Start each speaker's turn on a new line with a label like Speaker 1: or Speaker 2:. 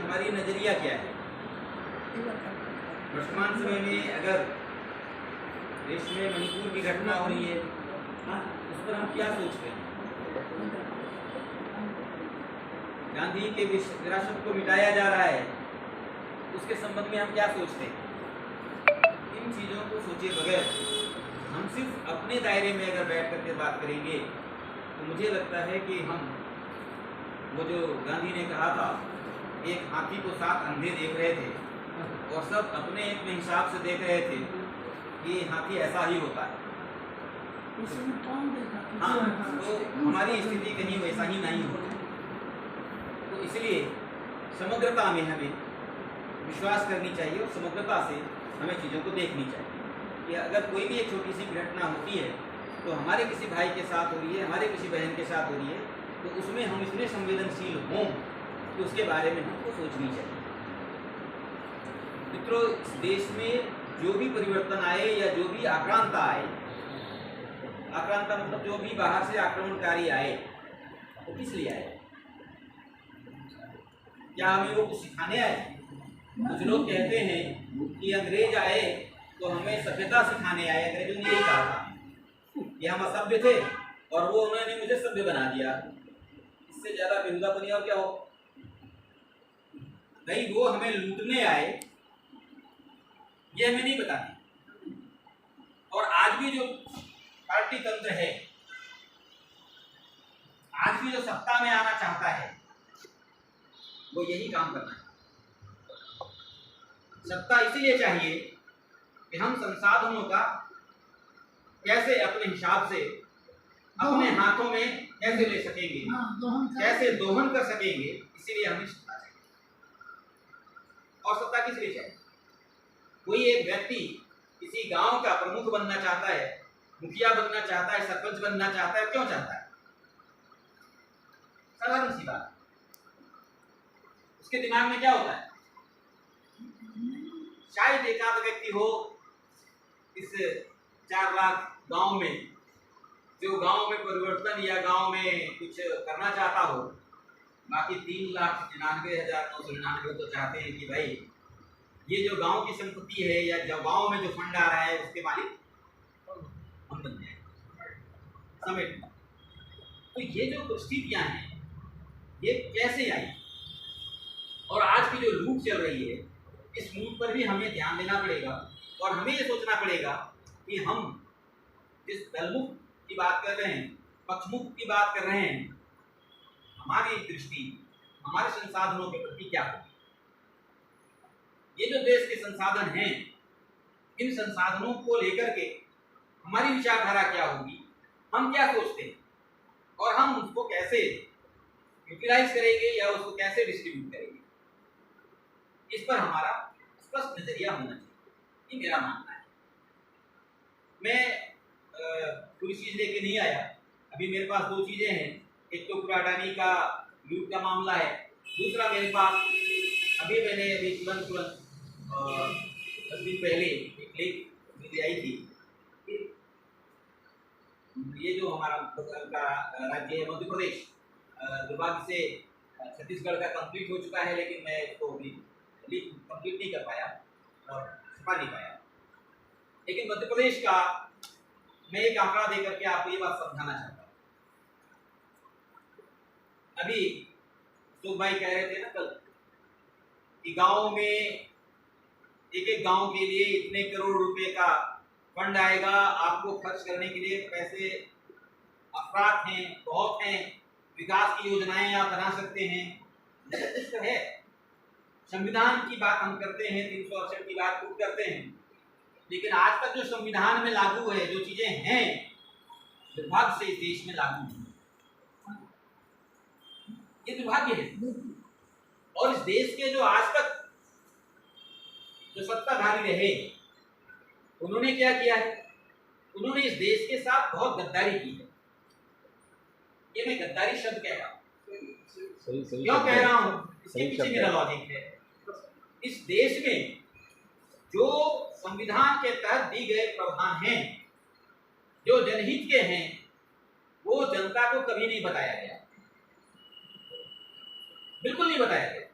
Speaker 1: हमारी नजरिया क्या है? वर्तमान समय में अगर देश में मणिपुर की घटना हो रही है, उस पर हम क्या सोचते हैं? गांधी के विरासत को मिटाया जा रहा है, उसके संबंध में हम क्या सोचते हैं? इन चीज़ों को सोचे बगैर हम सिर्फ अपने दायरे में अगर बैठ करके बात करेंगे तो मुझे लगता है कि हम वो जो गांधी ने कहा था, एक हाथी को 7 अंधे देख रहे थे और सब अपने अपने हिसाब से देख रहे थे कि हाथी ऐसा ही होता है। हाँ, तो हमारी स्थिति कहीं वैसा ही नहीं होती। तो इसलिए समग्रता में हमें विश्वास करनी चाहिए और समग्रता से हमें चीज़ों को देखनी चाहिए कि अगर कोई भी एक छोटी सी घटना होती है तो हमारे किसी भाई के साथ हो रही है, हमारे किसी बहन के साथ हो रही है, तो उसमें हम इतने संवेदनशील हों कि उसके बारे में हमको सोचनी चाहिए। मित्रों, इस देश में जो भी परिवर्तन आए या जो भी आक्रांता आए, आक्रांता मतलब जो भी बाहर से आक्रमणकारी आए, वो किस लिए आए? क्या हमें वो कुछ सिखाने आए? कुछ लोग कहते हैं कि अंग्रेज आए तो हमें सभ्यता सिखाने आए। अंग्रेजों ने यही कहा था कि हम असभ्य थे और वो उन्होंने मुझे सभ्य बना दिया। इससे ज्यादा बेहुदापनी और क्या हो? नहीं, वो हमें लूटने आए, ये हमें नहीं बताते। और आज भी जो पार्टी तंत्र है, आज भी जो सत्ता में आना चाहता है, वो यही काम करना है। सत्ता इसीलिए चाहिए कि हम संसाधनों का कैसे अपने हिसाब से अपने हाथों में कैसे ले सकेंगे, कैसे दोहन कर सकेंगे, इसीलिए हमें सत्ता चाहिए। और सत्ता किस लिए चाहिए? कोई एक व्यक्ति किसी गांव का प्रमुख बनना चाहता है, मुखिया बनना चाहता है, सरपंच बनना चाहता है, क्यों चाहता है? साधारण सी बात। उसके दिमाग में क्या होता है? शायद एक आध व्यक्ति हो इस 4 लाख गांव में, जो गांव में परिवर्तन या गांव में कुछ करना चाहता हो। बाकी 3,99,999 तो चाहते हैं कि भाई ये जो गांव की संपत्ति है या जो गांव में जो फंड आ रहा है उसके मालिक हम बन जाए समेट। तो ये जो परिस्थितियां हैं, ये कैसे आई? और आज की जो लूट चल रही है, इस लूट पर भी हमें ध्यान देना पड़ेगा और हमें ये सोचना पड़ेगा कि हम जिस दलमुख की बात कर रहे हैं, पक्षमुख की बात कर रहे हैं, हमारी दृष्टि हमारे संसाधनों के प्रति क्या होगी? ये जो देश के संसाधन हैं, इन संसाधनों को लेकर के हमारी विचारधारा क्या होगी, हम क्या सोचते हैं और हम उसको कैसे यूटिलाइज करेंगे या उसको कैसे डिस्ट्रीब्यूट करेंगे, इस पर हमारा स्पष्ट नजरिया होना चाहिए। ये मेरा मानना है। मैं पूरी चीज लेके नहीं आया। अभी मेरे पास 2 चीजें हैं। एक तो पूरा अडानी का लूट का मामला है, दूसरा मेरे पास मैंने तुरंत 10 दिन पहले एक लेख मुझे आई थी। ये जो हमारा राज्य है मध्य प्रदेश, दुर्भाग्य से छत्तीसगढ़ का कंप्लीट हो चुका है, लेकिन मैं इसको अभी कंप्लीट नहीं कर पाया और छुपा नहीं पाया। लेकिन मध्य प्रदेश का मैं एक आंकड़ा देकर के आपको ये बात समझाना चाहता हूँ। अभी सुख भाई कह रहे थे ना कल कि गांव में एक गांव के लिए इतने करोड़ रुपए का फंड आएगा, आपको खर्च करने के लिए पैसे अफरात हैं, बहुत हैं, विकास की योजनाएं आप बना सकते हैं। कुछ तो है। संविधान की बात हम करते हैं, 368 की बात खूब करते हैं, लेकिन आज तक जो संविधान में लागू है, जो चीजें हैं, दुर्भाग्य से इस देश में लागू नहीं। ये दुर्भाग्य है। और इस देश के जो आज तक जो सत्ताधारी रहे, उन्होंने क्या किया है? उन्होंने इस देश के साथ बहुत गद्दारी की है। ये मैं गद्दारी शब्द कह रहा हूँ। क्यों कह रहा हूँ? इसके पीछे मेरा लॉजिक है। इस देश में जो संविधान के तहत दी गए प्रावधान हैं, जो जनहित के हैं, वो जनता को कभी नहीं बताया गया, बिल्कुल नहीं बताया गया।